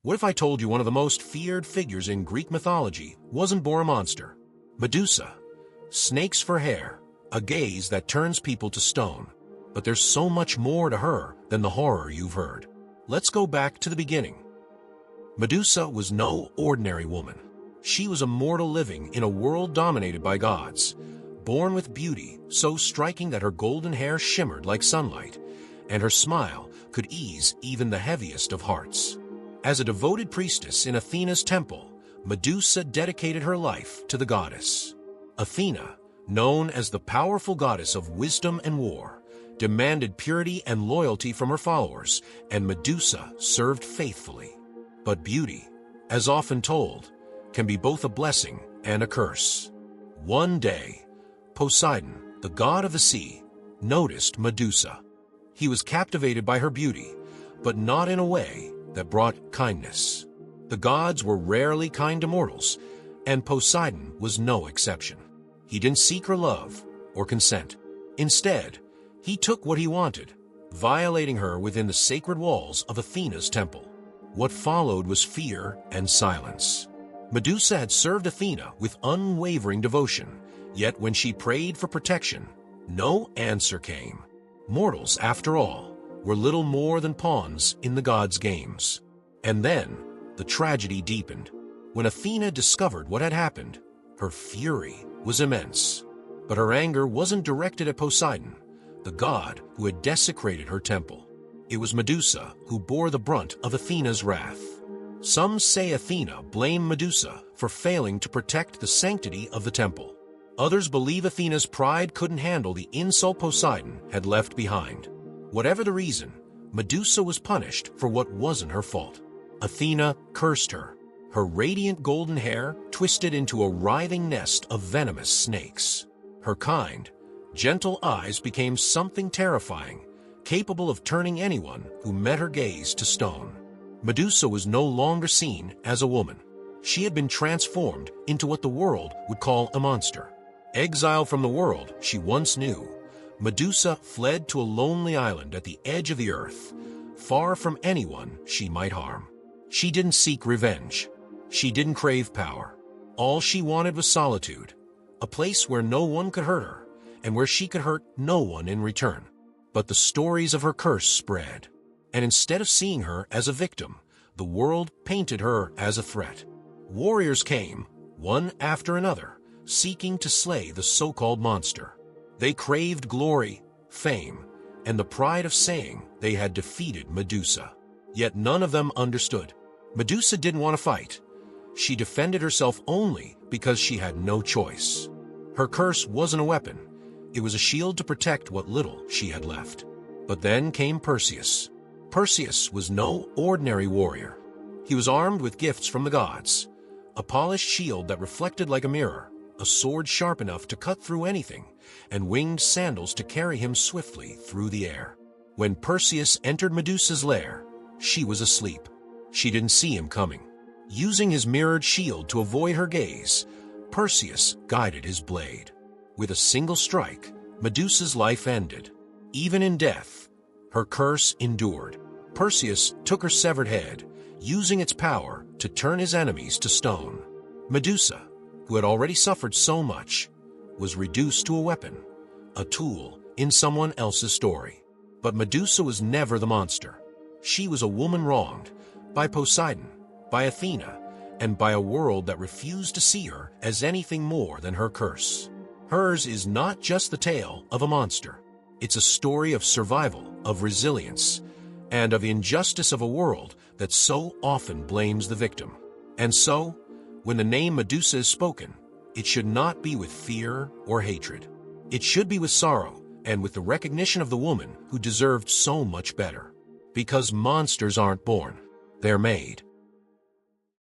What if I told you one of the most feared figures in Greek mythology wasn't born a monster? Medusa. Snakes for hair, a gaze that turns people to stone. But there's so much more to her than the horror you've heard. Let's go back to the beginning. Medusa was no ordinary woman. She was a mortal living in a world dominated by gods, born with beauty so striking that her golden hair shimmered like sunlight, and her smile could ease even the heaviest of hearts. As a devoted priestess in Athena's temple, Medusa dedicated her life to the goddess. Athena, known as the powerful goddess of wisdom and war, demanded purity and loyalty from her followers, and Medusa served faithfully. But beauty, as often told, can be both a blessing and a curse. One day, Poseidon, the god of the sea, noticed Medusa. He was captivated by her beauty, but not in a way that brought kindness. The gods were rarely kind to mortals, and Poseidon was no exception. He didn't seek her love or consent. Instead, he took what he wanted, violating her within the sacred walls of Athena's temple. What followed was fear and silence. Medusa had served Athena with unwavering devotion, yet when she prayed for protection, no answer came. Mortals, after all, were little more than pawns in the gods' games. And then, the tragedy deepened. When Athena discovered what had happened, her fury was immense. But her anger wasn't directed at Poseidon, the god who had desecrated her temple. It was Medusa who bore the brunt of Athena's wrath. Some say Athena blamed Medusa for failing to protect the sanctity of the temple. Others believe Athena's pride couldn't handle the insult Poseidon had left behind. Whatever the reason, Medusa was punished for what wasn't her fault. Athena cursed her. Her radiant golden hair twisted into a writhing nest of venomous snakes. Her kind, gentle eyes became something terrifying, capable of turning anyone who met her gaze to stone. Medusa was no longer seen as a woman. She had been transformed into what the world would call a monster. Exiled from the world she once knew, Medusa fled to a lonely island at the edge of the earth, far from anyone she might harm. She didn't seek revenge. She didn't crave power. All she wanted was solitude, a place where no one could hurt her, and where she could hurt no one in return. But the stories of her curse spread, and instead of seeing her as a victim, the world painted her as a threat. Warriors came, one after another, seeking to slay the so-called monster. They craved glory, fame, and the pride of saying they had defeated Medusa. Yet none of them understood. Medusa didn't want to fight. She defended herself only because she had no choice. Her curse wasn't a weapon. It was a shield to protect what little she had left. But then came Perseus. Perseus was no ordinary warrior. He was armed with gifts from the gods, a polished shield that reflected like a mirror, a sword sharp enough to cut through anything, and winged sandals to carry him swiftly through the air. When Perseus entered Medusa's lair, she was asleep. She didn't see him coming. Using his mirrored shield to avoid her gaze, Perseus guided his blade. With a single strike, Medusa's life ended. Even in death, her curse endured. Perseus took her severed head, using its power to turn his enemies to stone. Medusa, who had already suffered so much, was reduced to a weapon, a tool in someone else's story. But Medusa was never the monster. She was a woman wronged by Poseidon, by Athena, and by a world that refused to see her as anything more than her curse. Hers is not just the tale of a monster. It's a story of survival, of resilience, and of injustice of a world that so often blames the victim. And so, when the name Medusa is spoken, it should not be with fear or hatred. It should be with sorrow and with the recognition of the woman who deserved so much better. Because monsters aren't born, they're made.